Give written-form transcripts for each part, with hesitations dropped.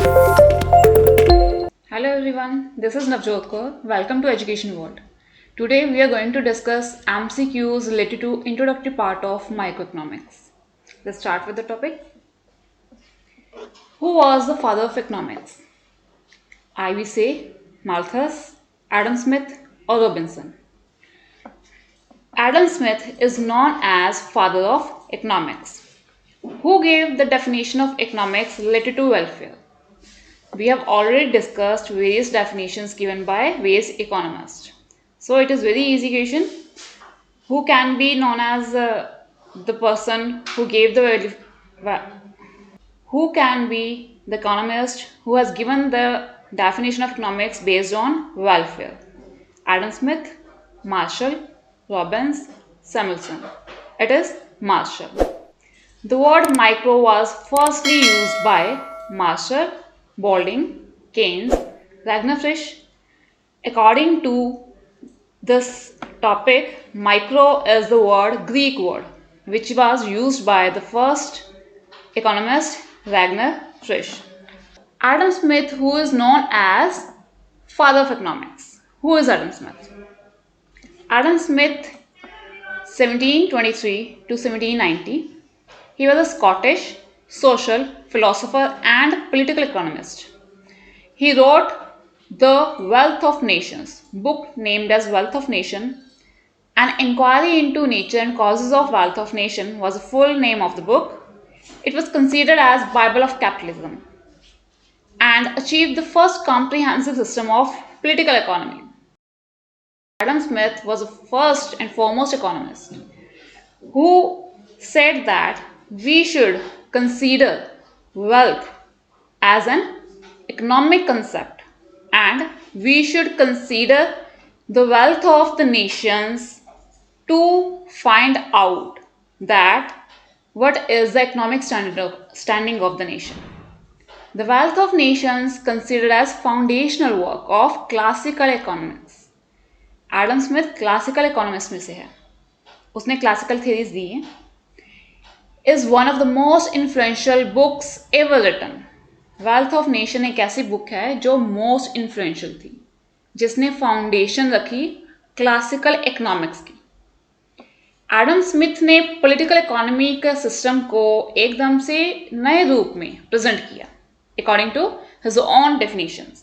Hello everyone, this is Navjot Kaur. Welcome to Education World. Today we are going to discuss MCQs related to introductory part of microeconomics. Let's start with the topic. Who was the father of economics? I say Malthus, Adam Smith or Robinson. Adam Smith is known as father of economics. Who gave the definition of economics related to welfare? We have already discussed various definitions given by various economists. So it is very easy question. Who can be known as the person who gave the who can be the economist who has given the definition of economics based on welfare? Adam Smith, Marshall, Robbins, Samuelson. It is Marshall. The word micro was firstly used by Marshall, Baldwin, Keynes, Ragnar Frisch. According to this topic, micro is the Greek word, which was used by the first economist Ragnar Frisch. Adam Smith, who is known as father of economics. Who is Adam Smith? Adam Smith, 1723 to 1790. He was a Scottish social philosopher and political economist. He wrote The Wealth of Nations, book named as Wealth of Nation. An Inquiry into Nature and Causes of Wealth of Nation was the full name of the book. It was considered as Bible of Capitalism and achieved the first comprehensive system of political economy. Adam Smith was the first and foremost economist who said that we should consider wealth as an economic concept and we should consider the wealth of the nations to find out that what is the economic standing of the nation. The wealth of nations considered as foundational work of classical economics. Adam Smith classical economist में से है, उसने classical theories दी हैं. Is one of the most influential books ever written. Wealth of nation एक ऐसी book है जो मोस्ट इन्फ्लुएंशियल थी, जिसने फाउंडेशन रखी क्लासिकल इकोनॉमिक्स की. एडम स्मिथ ने पॉलिटिकल इकोनॉमी के सिस्टम को एकदम से नए रूप में प्रेजेंट किया according to his own definitions.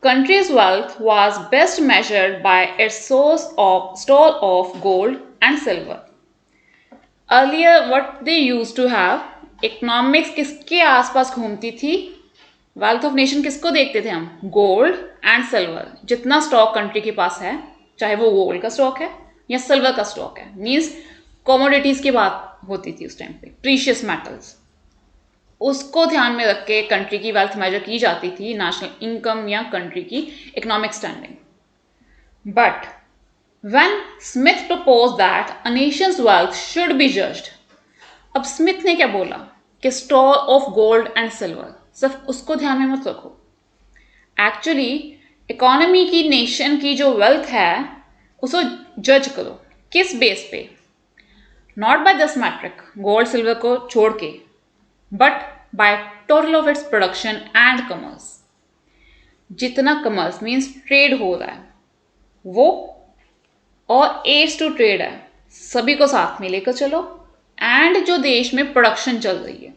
Country's wealth was best measured by its store of gold and silver. Earlier, what they used to have, economics किसके आसपास घूमती थी? Wealth of nation किसको देखते थे हम? Gold and silver. जितना स्टॉक कंट्री के पास है, चाहे वो गोल्ड का स्टॉक है या सिल्वर का स्टॉक है, मीन्स कमोडिटीज की बात होती थी उस टाइम पे, प्रीशियस मेटल्स, उसको ध्यान में रख के कंट्री की वेल्थ मेजर की जाती थी, नेशनल इनकम या कंट्री की economic standing. But when Smith propose that a Nations wealth should be judged, अब स्मिथ ने क्या बोला कि store of gold and silver, सिर्फ उसको ध्यान में मत रखो. एक्चुअली इकोनॉमी की, नेशन की जो वेल्थ है उसको जज करो. किस बेस पे? Not by this metric, gold silver को छोड़ के, but by total of its production and commerce. जितना कमर्स मीन्स ट्रेड हो रहा है वो और एड्स टू ट्रेड है, सभी को साथ में लेकर चलो. एंड जो देश में प्रोडक्शन चल रही है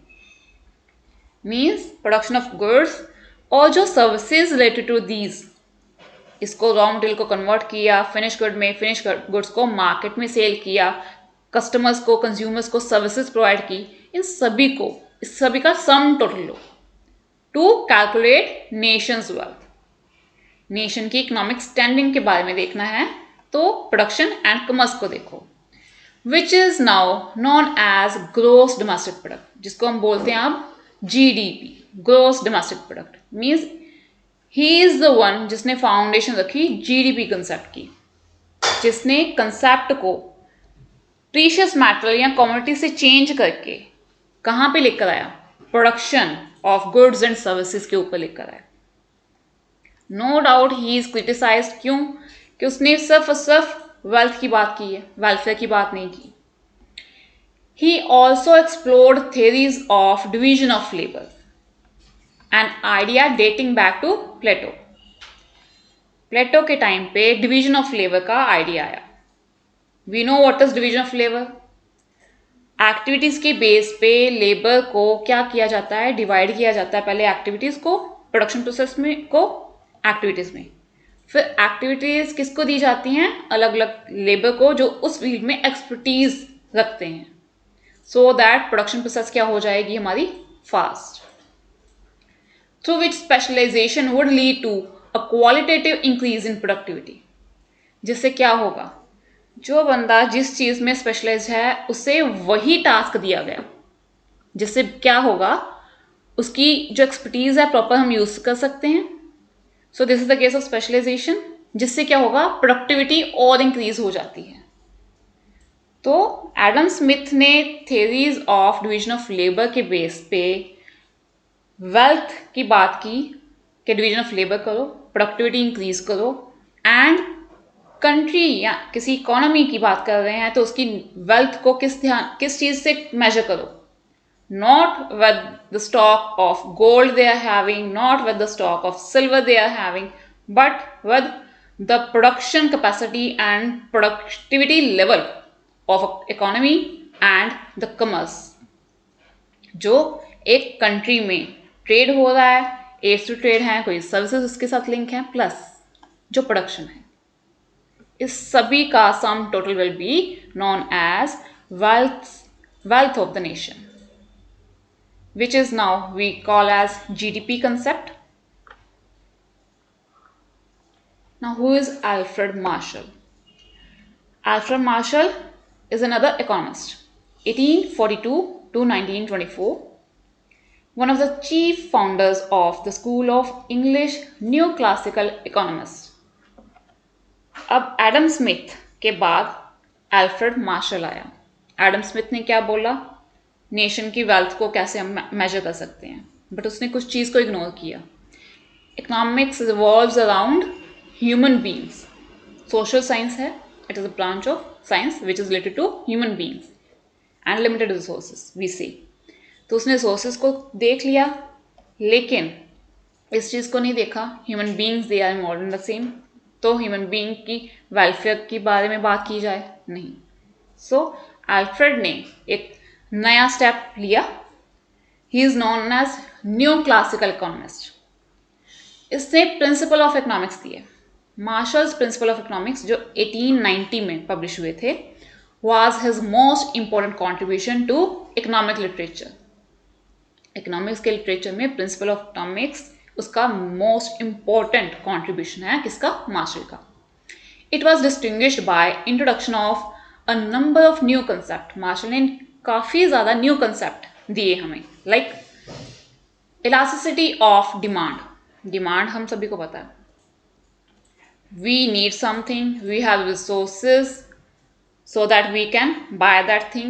मीन्स प्रोडक्शन ऑफ गुड्स और जो सर्विसेज रिलेटेड टू दीज, इसको रॉ मटेरियल को कन्वर्ट किया फिनिश गुड में, फिनिश गुड्स को मार्केट में सेल किया, कस्टमर्स को, कंज्यूमर्स को सर्विसेज प्रोवाइड की, इन सभी का सम टोटल लो to calculate nation's wealth. Nation की इकोनॉमिक स्टैंडिंग के बारे में देखना है तो प्रोडक्शन एंड कमर्स को देखो, which is now known as gross domestic product, जिसको हम बोलते हैं अब GDP, gross domestic product. Means he is the one जिसने फाउंडेशन रखी जीडीपी कंसेप्ट की, जिसने कंसेप्ट को प्रीशियस मेटल या कमोडिटी से चेंज करके कहाँ पे लेकर आया? Production of goods and services के ऊपर लेकर आया. No doubt he is criticised. क्यों? कि उसने सिर्फ और सिर्फ वेल्थ की बात की है, वेलफेयर की बात नहीं की. He also explored theories of division of labour. An idea dating back to Plato. Plato के टाइम पे डिवीजन ऑफ लेबर का आइडिया आया। We know what is division of labour. Activities के बेस पे लेबर को क्या किया जाता है, डिवाइड किया जाता है। पहले एक्टिविटीज को प्रोडक्शन प्रोसेस में को एक्टिविटीज में, फिर एक्टिविटीज किसको दी जाती हैं, अलग अलग लेबर को जो उस फील्ड में एक्सपर्टीज रखते हैं, सो दैट प्रोडक्शन प्रोसेस क्या हो जाएगी हमारी, fast. Through which specialisation would lead to a qualitative increase in productivity. जिससे क्या होगा, जो बंदा जिस चीज में स्पेशलाइज है उसे वही टास्क दिया गया, जिससे क्या होगा, उसकी जो एक्सपर्टीज है प्रॉपर हम यूज कर सकते हैं। So this is the case of specialisation, जिससे क्या होगा, प्रोडक्टिविटी और इंक्रीज हो जाती है। तो एडम स्मिथ ने theories of division of labour के बेस पे वेल्थ की बात की कि डिवीजन ऑफ लेबर करो, प्रोडक्टिविटी इंक्रीज करो, एंड कंट्री या किसी इकोनॉमी की बात कर रहे हैं तो उसकी वेल्थ को किस चीज से मेजर करो, not with the stock of gold they are having, not with the stock of silver they are having, but with the production capacity and productivity level of economy and the commerce. जो एक country में trade हो रहा है, ads to trade है, कोई services उसके साथ लिंक है, प्लस जो प्रोडक्शन है, इस सभी का sum total will be known as wealth of the nation, which is now we call as GDP concept. Now who is Alfred Marshall? Alfred Marshall is another economist, 1842 to 1924, one of the chief founders of the school of English neoclassical economists. अब Adam Smith के बाद Alfred Marshall आया। Adam Smith ने क्या बोला, nation की wealth को कैसे हम मेजर कर सकते हैं, बट उसने कुछ चीज़ को इग्नोर किया। Economics revolves around human beings. Social science है, it is a branch of science which is related to human beings and limited resources we see. तो उसने रिसोर्सेज को देख लिया, लेकिन इस चीज़ को नहीं देखा, human beings they are involve in the same, तो ह्यूमन बीइंग की वेलफेयर के बारे में बात की जाए, नहीं। सो अल्फ्रेड ने एक नया स्टेप लिया। He is known as new classical economist. इसने प्रिंसिपल ऑफ इकोनॉमिक्स दिए। मार्शल्स प्रिंसिपल ऑफ इकोनॉमिक्स जो 1890 में पब्लिश हुए थे, was his most important contribution to economic literature. Economics के लिटरेचर में प्रिंसिपल ऑफ इकोनॉमिक्स उसका मोस्ट इंपॉर्टेंट कॉन्ट्रीब्यूशन है, किसका, मार्शल का। It was distinguished by introduction of a number of new concept. Marshall ने काफ़ी ज़्यादा न्यू कंसेप्ट दिए हमें, like elasticity of demand. Demand हम सभी को पता है, we need something, we have resources so that we can buy that thing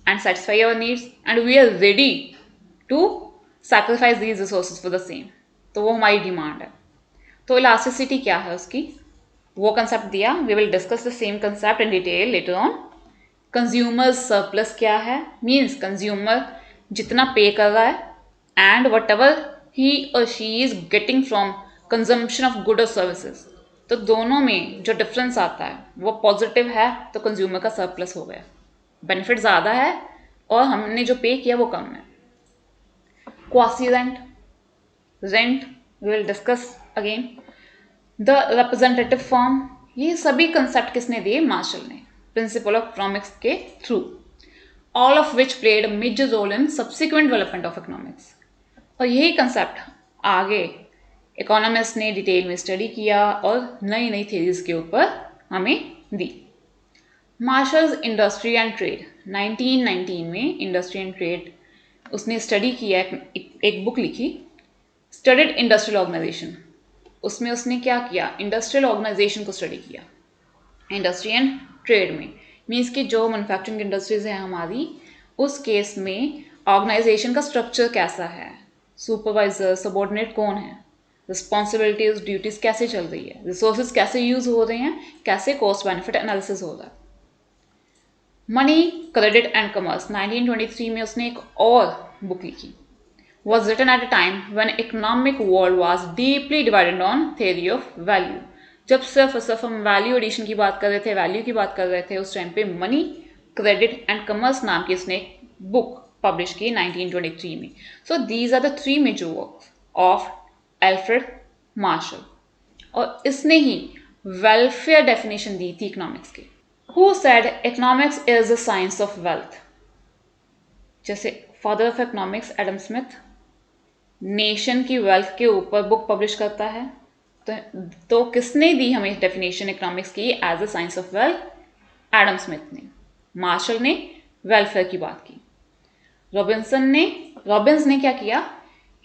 and satisfy our needs, and we are ready to sacrifice these resources for the same. तो वो हमारी demand है। तो इलास्टिसिटी क्या है उसकी, वो कंसेप्ट दिया। We will discuss the same concept in detail later on. Consumer surplus क्या है, मीन्स कंज्यूमर जितना पे कर रहा है एंड वट एवर ही और she is getting from consumption of good और सर्विसेज, तो दोनों में जो डिफरेंस आता है वो पॉजिटिव है, तो कंज्यूमर का सरप्लस हो गया, बेनिफिट ज़्यादा है और हमने जो पे किया वो कम है। Quasi rent, rent we will discuss again. The representative form, ये सभी कंसेप्ट किसने दिए, मार्शल ने, प्रिंसिपल ऑफ इकोनॉमिक्स के through, all of which played major role in subsequent development of economics. और यही कंसेप्ट आगे इकोनॉमिस्ट ने डिटेल में स्टडी किया और नई नई थेरीज के ऊपर हमें दी। मार्शल्स इंडस्ट्री एंड ट्रेड, 1919 में इंडस्ट्री एंड ट्रेड उसने स्टडी किया, एक बुक लिखी, स्टडीड इंडस्ट्रियल ऑर्गेनाइजेशन। उसमें उसने क्या किया, इंडस्ट्रियल ऑर्गेनाइजेशन को स्टडी किया इंडस्ट्री एंड ट्रेड में, मीन्स कि जो मैन्युफैक्चरिंग इंडस्ट्रीज हैं हमारी, उस केस में ऑर्गेनाइजेशन का स्ट्रक्चर कैसा है, सुपरवाइजर सबॉर्डिनेट कौन है, रिस्पॉन्सिबिलिटीज ड्यूटीज कैसे चल रही है, रिसोर्सेज कैसे यूज हो रहे हैं, कैसे कॉस्ट बेनिफिट एनालिसिस हो रहा है। मनी, क्रेडिट एंड कॉमर्स, 1923 में उसने एक और बुक लिखी, was written at a time when economic world was deeply divided on theory of value. जब सिर्फ और सिर्फ हम वैल्यू एडिशन की बात कर रहे थे, वैल्यू की बात कर रहे थे, उस टाइम पे मनी, क्रेडिट एंड कमर्स नाम की इसने बुक पब्लिश की 1923 में. So these are the 3 major works of Alfred Marshall. और इसने ही वेलफेयर डेफिनेशन दी थी इकोनॉमिक्स की. Who said economics is the science of wealth? जैसे father of economics Adam Smith nation की वेल्थ के ऊपर बुक पब्लिश करता है. तो किसने दी हमें डेफिनेशन इकोनॉमिक्स की as a science of wealth? Adam Smith ने. मार्शल ने वेलफेयर की बात की. रॉबिन्स ने क्या किया?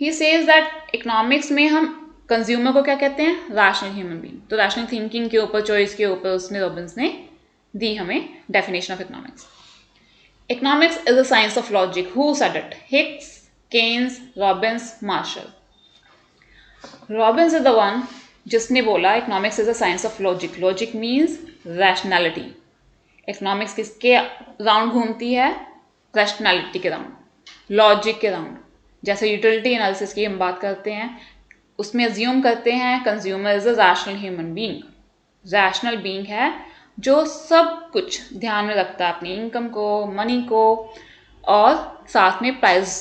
ही सेज दैट इकोनॉमिक्स में हम कंज्यूमर को क्या कहते हैं? Rational human being. तो रैशनल थिंकिंग के ऊपर, चॉइस के ऊपर उसने रॉबिन्स ने दी हमें definition of economics. Economics is a science of logic. Who said it? Hicks, Keynes, Robbins, Marshall. Robbins is the one जिसने बोला economics is a science of logic. Logic means rationality. Economics किसके round घूमती है? Rationality के round, logic के round. जैसे utility analysis की हम बात करते हैं, उसमें अज्यूम करते हैं consumer is a rational human being. Rational being है जो सब कुछ ध्यान में रखता है, अपनी इनकम को, मनी को, और साथ में प्राइस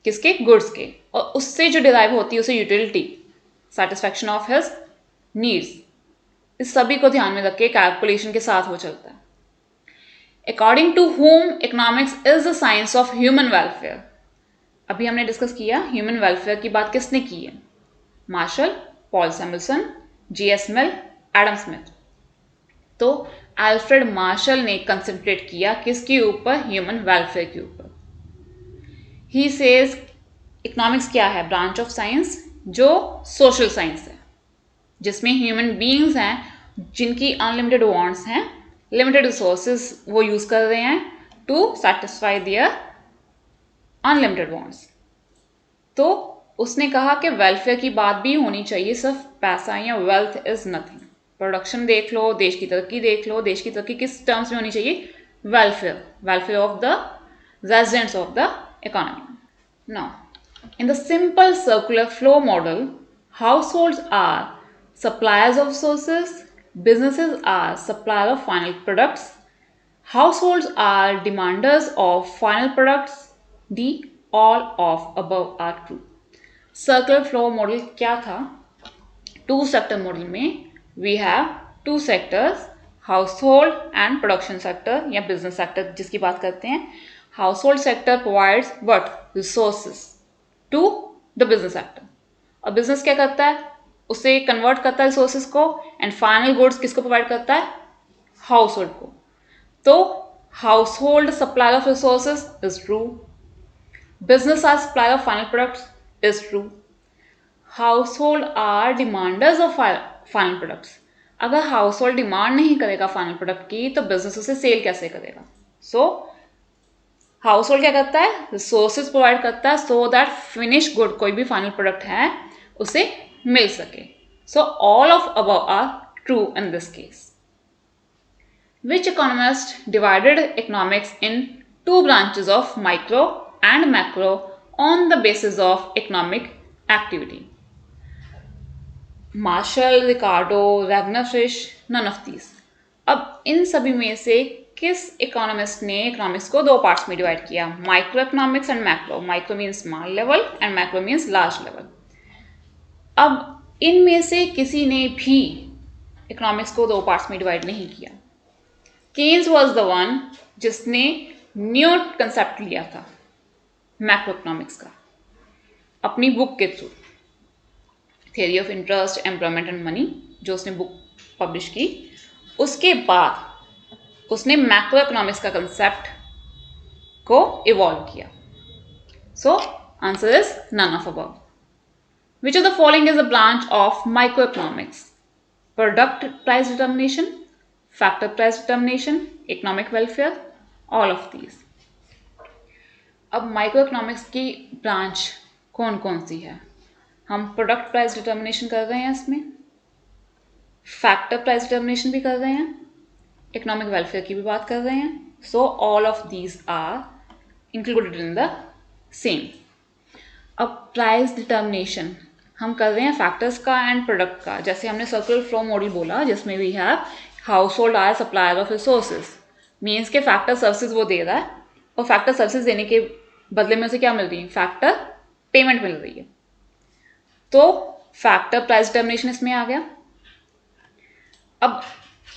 किसके? गुड्स के. और उससे जो डिराइव होती है उसे utility, satisfaction of his needs. इस सभी को ध्यान में रख के कैलकुलेशन के साथ वो चलता है. According to home economics is the science of human welfare. अभी हमने डिस्कस किया ह्यूमन वेलफेयर की बात किसने की है? Marshall, Paul Samuelson, J.S. Mill, Adam Smith. तो अल्फ्रेड मार्शल ने कंसंट्रेट किया किसके ऊपर? ह्यूमन वेलफेयर के ऊपर. ही सेज इकोनॉमिक्स क्या है? ब्रांच ऑफ साइंस जो सोशल साइंस है, जिसमें ह्यूमन बीइंग्स हैं जिनकी अनलिमिटेड वांट्स हैं, लिमिटेड रिसोर्सेज वो यूज कर रहे हैं to satisfy their unlimited wants. तो उसने कहा कि वेलफेयर की बात भी होनी चाहिए, सिर्फ पैसा या वेल्थ इज नथिंग. प्रोडक्शन देख लो, देश की तरक्की देख लो. देश की तरक्की किस टर्म्स में होनी चाहिए? Welfare, welfare of the residents of the economy. Now in the simple circular flow model, households are suppliers of sources, businesses are supplier of final products, households are demanders of final products. D, all of above are true. Circular flow model क्या था? To sector model में we have two sectors, household and production sector या business sector जिसकी बात करते हैं. Household sector provides what? Resources to the business sector. और business क्या करता है? उसे कन्वर्ट करता है रिसोर्सेज को, एंड फाइनल गुड्स किसको प्रोवाइड करता है? हाउस होल्ड को. तो household supply of resources is true. Business are supply of final products is true. Household are demanders of final products. अगर हाउस होल्ड डिमांड नहीं करेगा final product की तो बिजनेस उसे सेल कैसे करेगा? सो हाउस होल्ड क्या करता है? रिसोर्सेज प्रोवाइड करता है सो दैट फिनिश गुड, कोई भी फाइनल प्रोडक्ट है, उसे मिल सके. So all of above are true in this case. Which economist divided economics in two branches of micro and macro on the basis of economic activity? Marshall, Ricardo, Ragnar Frisch, none of these. अब इन सभी में से किस economist ने economics को दो parts में divide किया? Micro economics and macro. Micro means small level and macro means large level. अब इनमें से किसी ने भी इकोनॉमिक्स को दो पार्ट्स में डिवाइड नहीं किया. केन्स वॉज द वन जिसने न्यू कंसेप्ट लिया था मैक्रो इकोनॉमिक्स का अपनी बुक के through, theory of interest, employment and money, जो उसने बुक पब्लिश की. उसके बाद उसने मैक्रो इकोनॉमिक्स का कंसेप्ट को इवॉल्व किया. So answer is none of above. Which of the following is a branch of microeconomics? Product price determination, factor price determination, economic welfare, all of these. अब microeconomics की branch कौन कौन सी है? हम product price determination कर रहे हैं, इसमें फैक्टर प्राइस डिटर्मिनेशन भी कर रहे हैं, इकोनॉमिक वेलफेयर की भी बात कर रहे हैं. So all of these are included in the same. अब प्राइस डिटर्मिनेशन हम कर रहे हैं फैक्टर्स का एंड प्रोडक्ट का, जैसे हमने सर्कुलर फ्लो मॉडल बोला जिसमें we have household are supplier of resources, means के फैक्टर सर्विसेज वो दे रहा है और फैक्टर सर्विसेज देने के बदले में उसे क्या मिल रही है, फैक्टर पेमेंट मिल रही है। तो फैक्टर प्राइस डिटर्मिनेशन इसमें आ गया। अब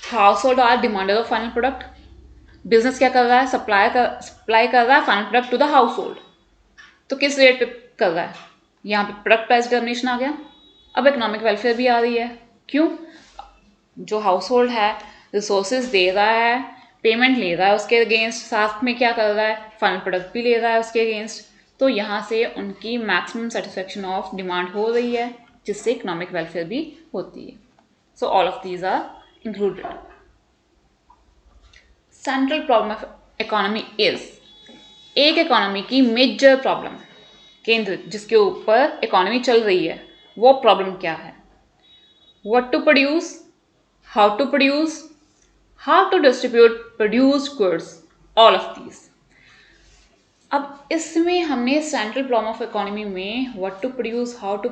household are demander of final product, business क्या कर रहा है, सप्लाई कर रहा है final product to the household, तो किस रेट पे कर रहा है, यहाँ पे प्रोडक्ट प्राइस डिटर्मिनेशन आ गया। अब इकोनॉमिक वेलफेयर भी आ रही है, क्यों, जो हाउस होल्ड है रिसोर्सेज दे रहा है, पेमेंट ले रहा है उसके अगेंस्ट, साथ में क्या कर रहा है, फाइनल प्रोडक्ट भी ले रहा है उसके अगेंस्ट, तो यहाँ से उनकी मैक्सिमम सेटिस्फेक्शन ऑफ डिमांड हो रही है जिससे इकोनॉमिक वेलफेयर भी होती है। So all of these are included. Central problem of economy is, एक इकोनॉमी की मेजर प्रॉब्लम, केंद्र जिसके ऊपर इकोनॉमी चल रही है, वो प्रॉब्लम क्या है, what to produce, how to produce, how to distribute produced goods, all of these. अब इसमें हमने सेंट्रल प्रॉब्लम ऑफ इकोनॉमी में what to produce, how to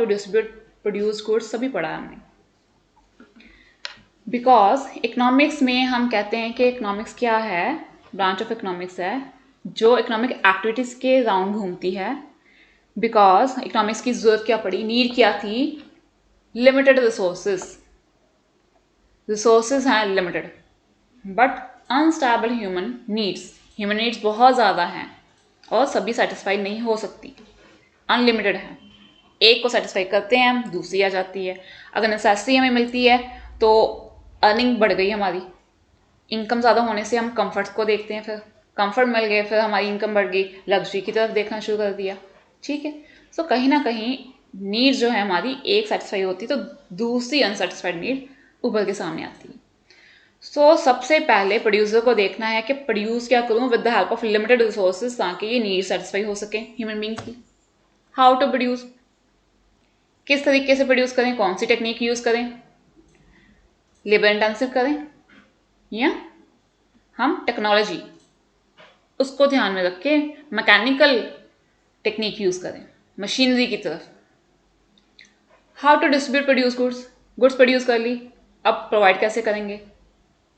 distribute produced goods सभी पढ़ा हमने। बिकॉज इकोनॉमिक्स में हम कहते हैं कि इकोनॉमिक्स क्या है, ब्रांच ऑफ इकोनॉमिक्स है जो इकोनॉमिक एक्टिविटीज़ के राउंड घूमती है। बिकॉज इकोनॉमिक्स की ज़रूरत क्या पड़ी, नीड क्या थी, लिमिटेड रिसोर्सेज हैं limited, but unstable human needs बहुत ज़्यादा हैं और सभी सेटिस्फाई नहीं हो सकती, अनलिमिटेड है, एक को सेटिस्फाई करते हैं हम दूसरी आ जाती है। अगर नेसेसिटी हमें मिलती है तो अर्निंग बढ़ गई हमारी, इनकम ज़्यादा होने से हम कंफर्ट को देखते हैं, फिर कंफर्ट मिल गए, फिर हमारी इनकम बढ़ गई, लग्जरी की तरफ देखना शुरू कर दिया। ठीक है, सो कहीं ना कहीं नीड जो है हमारी एक सेटिस्फाई होती है तो दूसरी अनसेटिस्फाइड नीड उभर के सामने आती है। सो सबसे पहले प्रोड्यूसर को देखना है कि प्रोड्यूस क्या करूँ with the help of limited resources ताकि ये नीड सेटिस्फाई हो सके ह्यूमन बींग्स की। हाउ टू प्रोड्यूस, किस तरीके से प्रोड्यूस करें, कौन सी टेक्निक यूज़ करें, लेबर इंटेंसिव करें या हम टेक्नोलॉजी उसको ध्यान में रख के मैकेनिकल टेक्निक यूज़ करें मशीनरी की तरफ। How to distribute produce goods produce कर ली, अब प्रोवाइड कैसे करेंगे।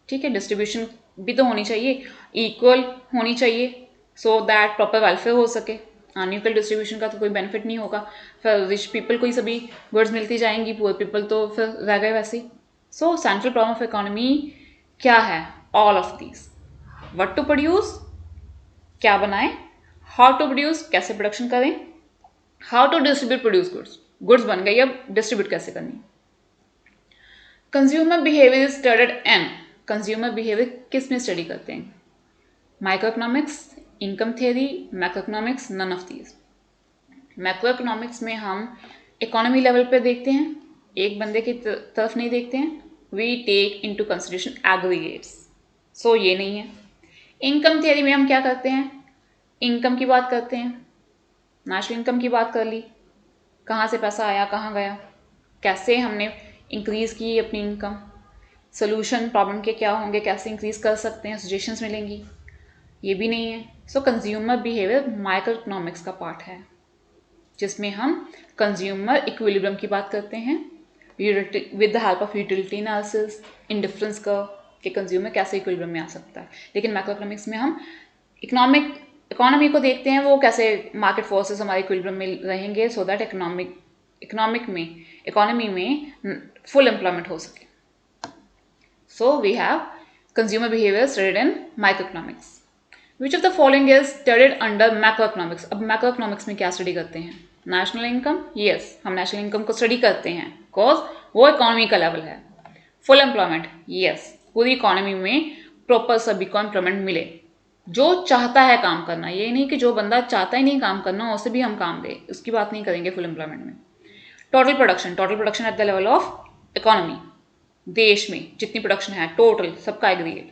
ठीक है, डिस्ट्रीब्यूशन भी तो होनी चाहिए, इक्वल होनी चाहिए सो दैट प्रॉपर वेलफेयर हो सके। अनइक्वल डिस्ट्रीब्यूशन का तो कोई बेनिफिट नहीं होगा, फिर रिच पीपल को ही सभी गुड्स मिलती जाएंगी, पुअर पीपल तो फिर रह गए वैसे ही। So central problem of economy क्या है, all of these, what to produce क्या बनाएं, हाउ टू प्रोड्यूस कैसे प्रोडक्शन करें, how to distribute produce goods बन गई, अब डिस्ट्रीब्यूट कैसे करनी। Consumer behaviour is studied in, consumer behaviour किस में स्टडी करते हैं, micro economics, income theory, macro economics, none of these. Macro economics में हम इकोनॉमी लेवल पे देखते हैं, एक बंदे की तरफ नहीं देखते हैं, we take into consideration aggregates, so ये नहीं है। इनकम थियरी में हम क्या करते हैं, इनकम की बात करते हैं, नेशनल इनकम की बात कर ली, कहाँ से पैसा आया कहाँ गया, कैसे हमने इंक्रीज़ की अपनी इनकम, सोल्यूशन प्रॉब्लम के क्या होंगे, कैसे इंक्रीज़ कर सकते हैं, सजेशंस मिलेंगी, ये भी नहीं है। सो कंज्यूमर बिहेवियर माइक्रो इकोनॉमिक्स का पार्ट है जिसमें हम कंज्यूमर इक्विलिब्रियम की बात करते हैं with the help of utility analysis, indifference curve कि कंज्यूमर कैसे इक्विलिब्रियम में आ सकता है। लेकिन मैक्रो इकोनॉमिक्स में हम इकोनॉमी को देखते हैं, वो कैसे मार्केट फोर्सेस हमारे इक्विलिब्रियम में रहेंगे सो दैट इकोनॉमी में फुल एम्प्लॉयमेंट हो सके। So we have consumer behaviour studied in micro economics. Which of the following is studied under macro economics. अब मैक्रो इकोनॉमिक्स में क्या स्टडी करते हैं, नेशनल इनकम, यस हम नेशनल इनकम को स्टडी करते हैं बिकॉज वो इकोनॉमी का लेवल है। फुल एम्प्लॉयमेंट, यस पूरी इकोनॉमी में प्रॉपर सभी को एम्प्लॉयमेंट मिले, जो चाहता है काम करना, ये नहीं कि जो बंदा चाहता ही नहीं काम करना उसे भी हम काम दें, उसकी बात नहीं करेंगे फुल एम्प्लॉयमेंट में। Total production at the level of economy, देश में जितनी प्रोडक्शन है टोटल सबका एग्रीगेट।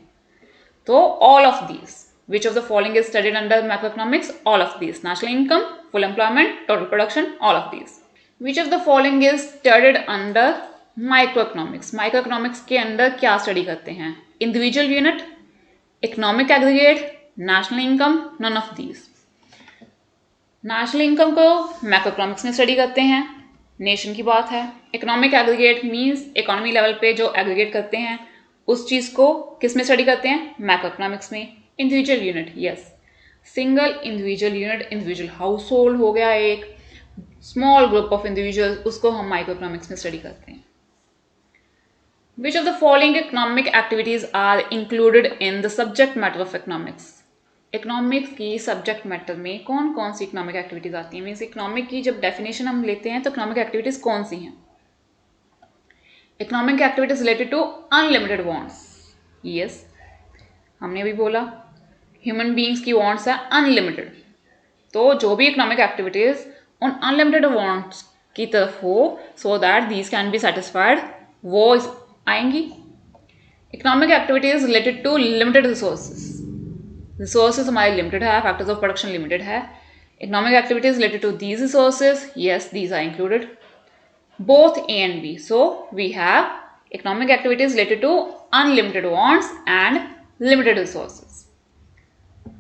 तो all of these, which of the following is studied under macro economics, all of these, national income, full employment, total production, all of these. Which of the following is studied under micro economics. Micro economics के अंदर क्या study करते हैं, individual unit, economic aggregate, national income, none of these. National income को macroeconomics में study करते हैं, nation की बात है। Economic aggregate means economy level पे जो एग्रीगेट करते हैं उस चीज़ को किस में स्टडी करते हैं, मैक्रोइकोनॉमिक्स में। Individual unit, yes, single individual unit, individual house hold हो गया, एक स्मॉल ग्रुप ऑफ इंडिविजुअल, उसको हम माइक्रोइकोनॉमिक्स में स्टडी करते हैं। Which of the following economic activities are included in the subject matter of economics. Economics की सब्जेक्ट मैटर में कौन कौन सी इकोनॉमिक एक्टिविटीज आती हैं, मीन्स इकोनॉमिक की जब डेफिनेशन हम लेते हैं तो इकोनॉमिक एक्टिविटीज कौन सी हैं। Economic activities related to unlimited wants, yes, हमने अभी बोला ह्यूमन बींग्स की वांट्स है अनलिमिटेड, तो जो भी इकोनॉमिक एक्टिविटीज उन अनलिमिटेड वांट्स की तरफ हो so that these can be satisfied, वो आएंगी। Economic activities related to limited resources, resources हमारे लिमिटेड है, फैक्टर्स ऑफ प्रोडक्शन लिमिटेड है। Economic activities related to these resources, yes, these are included both A and B. So we have economic activities related to unlimited wants and limited resources.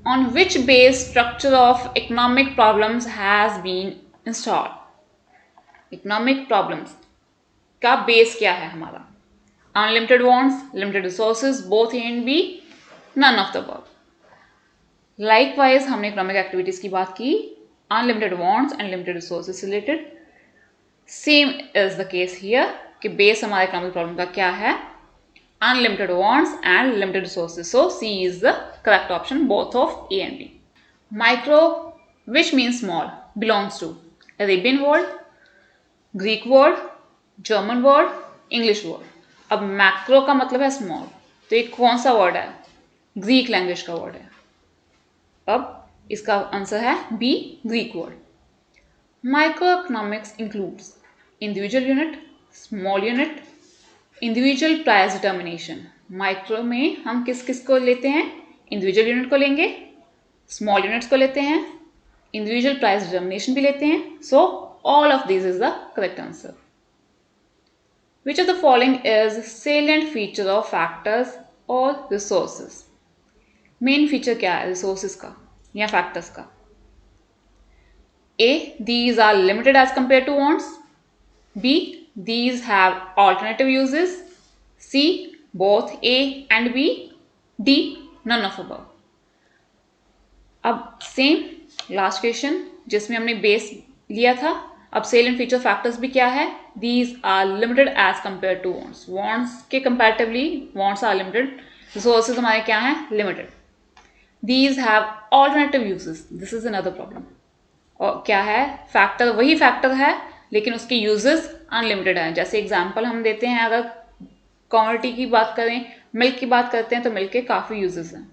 On which base structure of economic problems has been installed? Economic problems का base क्या है हमारा? Unlimited wants, limited resources, both A and B, none of the above. Likewise हमने economic activities की बात की, unlimited wants and limited resources related. Same is the case here कि base हमारे इकोनॉमिक प्रॉब्लम का क्या है, unlimited wants and limited resources, so C is the correct option both of A and B. Micro which means small belongs to Arabian word, Greek word, German word, English word. अब macro का मतलब है small, तो ये कौन सा word है, Greek language का वर्ड है। अब इसका आंसर है B, Greek word. Microeconomics includes individual unit, small unit, individual price determination. Micro में हम किस किस को लेते हैं, इंडिविजुअल यूनिट को लेंगे, स्मॉल यूनिट्स को लेते हैं, इंडिविजुअल प्राइस डिटर्मिनेशन भी लेते हैं। So all of this is the correct answer. Which of the following is salient feature of factors और रिसोर्सेज। मेन फीचर क्या है रिसोर्सेज का या फैक्टर्स का? A, these are limited as compared to wants. B, these have alternative uses. C, both A and B. D, none of above. अब same last question जिसमें हमने base लिया था, अब सेलिएंट फीचर फैक्टर्स भी क्या है, these are limited as compare to wants, wants के comparatively wants are limited, resources हमारे क्या हैं, limited. These have alternative uses, this is another problem. और क्या है, फैक्टर वही फैक्टर है लेकिन उसके यूजेस अनलिमिटेड हैं। जैसे एग्जांपल हम देते हैं, अगर क्वांटिटी की बात करें, मिल्क की बात करते हैं तो मिल्क के काफ़ी यूजेस हैं।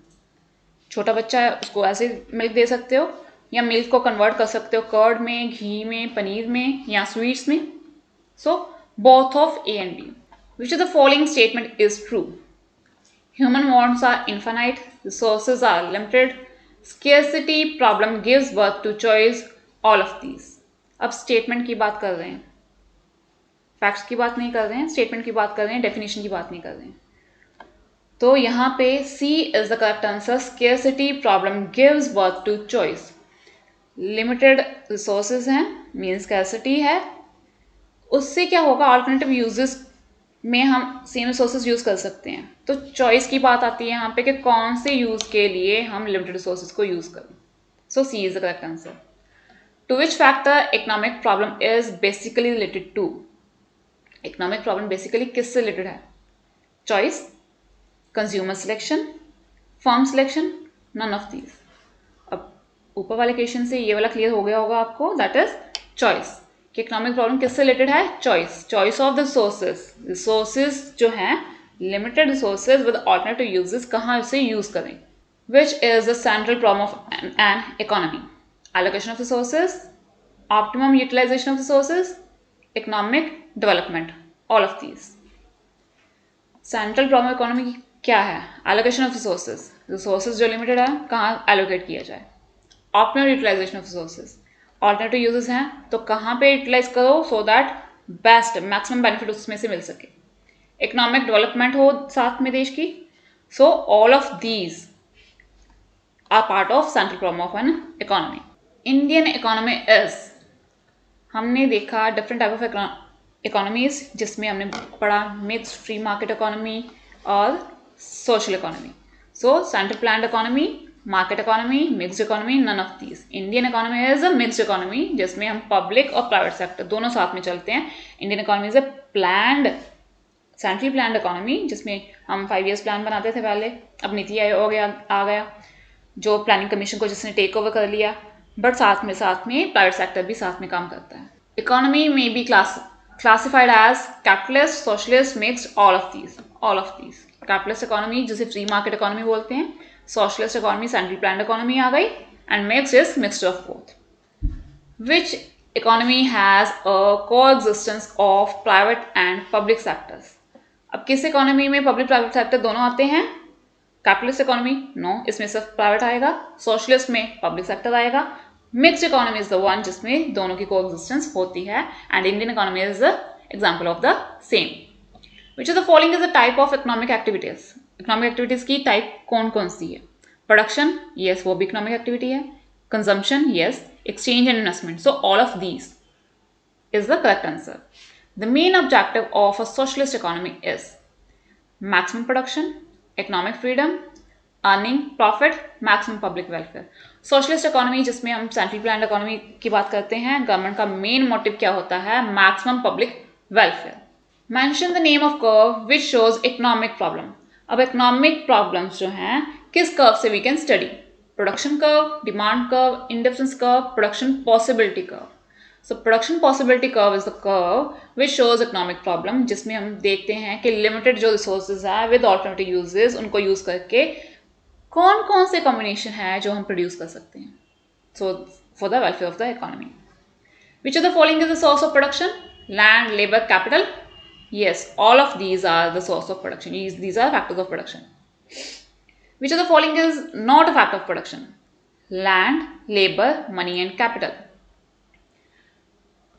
छोटा बच्चा है उसको ऐसे मिल्क दे सकते हो या मिल्क को कन्वर्ट कर सकते हो कर्ड में, घी में, पनीर में या स्वीट्स में। So both of A and B. Which of the following statement is true? Human wants are infinite, resources are limited, scarcity problem gives birth to choice, all of these. अब statement की बात कर रहे हैं, facts की बात नहीं कर रहे हैं, स्टेटमेंट की बात कर रहे हैं, डेफिनेशन की बात नहीं कर रहे हैं। तो यहाँ पे C is the correct answer, scarcity problem gives birth to choice. Limited resources हैं मीन्स स्केर्सिटी है, उससे क्या होगा, अल्टरनेटिव यूजेस में हम सेम रिसोर्सेज यूज कर सकते हैं। तो चॉइस की बात आती है यहाँ पे कि कौन से यूज के लिए हम लिमिटेड रिसोर्सेज को यूज करें। So C is the correct answer. To which factor economic problem is basically related to? Economic problem basically किससे related है? Choice, consumer selection, firm selection, none of these. अब ऊपर वाले क्वेश्चन से ये वाला क्लियर हो गया होगा आपको, that is choice कि economic problem किससे related है? Choice, choice of the resources. Resources जो हैं limited resources with alternative uses कहाँ से use करें? Which is the central problem of an economy? Allocation of resources, optimum utilization of resources, economic development, all of these. Central problem economy की क्या है? Allocation of resources, resources जो limited है कहाँ allocate किया जाए। Optimum utilization of resources, alternative uses हैं तो कहाँ पे utilize करो so that best maximum benefit उसमें से मिल सके। Economic development हो साथ में देश की, so all of these are part of central problem of an economy. Indian economy is, हमने देखा डिफरेंट टाइप ऑफ इकोनॉमीज जिसमें हमने पढ़ा मिक्स्ड फ्री मार्केट इकोनॉमी और social economy. So central planned economy, market economy, mixed economy, none of these. Indian economy is a mixed economy जिसमें हम public और private sector दोनों साथ में चलते हैं. Indian economy is a planned, central planned economy जिसमें हम 5 years प्लान बनाते थे पहले, अब नीति आयोग आ गया जो प्लानिंग कमीशन को जिसने टेक ओवर कर लिया, बट साथ में प्राइवेट सेक्टर भी साथ में काम करता है. इकोनॉमी में B classified as capitalist, socialist, mixed, all of these. Capitalist economy जिसे free market economy बोलते हैं, socialist economy central planned economy आ गई, and mixed is mixture of both. Which economy has a coexistence of private and public sectors? अब किस economy में public private sector दोनों आते हैं? कैपिटलिस्ट इकोनॉमी नो, इसमें सिर्फ प्राइवेट आएगा. सोशलिस्ट में पब्लिक सेक्टर आएगा. Mixed economy is the one जिसमें दोनों की कोएग्जिस्टेंस होती है, and Indian economy is the example of the same. Which of the following is the type of economic activities? Economic activities की type कौन कौन सी है? प्रोडक्शन, यस, वो भी इकोनॉमिक एक्टिविटी है. Consumption, yes. Exchange and investment, so all of these is the correct answer. The main objective of a socialist economy is maximum production, economic freedom, earning profit, maximum public welfare. Socialist economy जिसमें हम central planned economy की बात करते हैं, government का main motive क्या होता है? Maximum public welfare. Mention the name of curve which shows economic problem. अब इकोनॉमिक प्रॉब्लम्स जो हैं किस कर्व से we can study? Production curve, demand curve, indifference curve, production possibility curve. So production possibility curve is the curve which shows economic problem, जिसमें हम देखते हैं कि limited जो resources है with alternative uses उनको use करके कौन कौन से combination है जो हम produce कर सकते हैं. So for the welfare of the economy. Which of the following is the source of production? Land, labor, capital. Yes, all of these are the source of production. These are factors of production. Which of the following is not a factor of production? Land, labor, money and capital.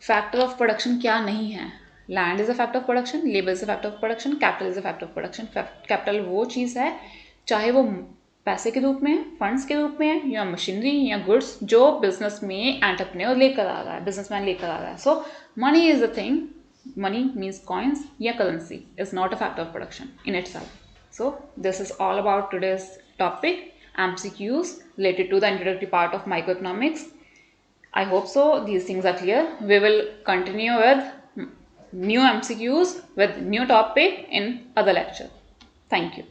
Factor of production क्या नहीं है? Land is a factor of production, labour is a factor of production, capital is a factor of production. Capital वो चीज़ है, चाहे वो पैसे के रूप में है, फंड्स के रूप में है, या मशीनरी या गुड्स जो बिजनेस में एंटरप्रेन्योर लेकर आ रहा है, बिजनेसमैन लेकर आ रहा है. So money is the thing, money means coins या currency, is not a factor of production in itself. So this is all about today's topic, MCQs related to the introductory part of microeconomics. I hope so these things are clear. We will continue with new MCQs with new topic in other lecture. Thank you.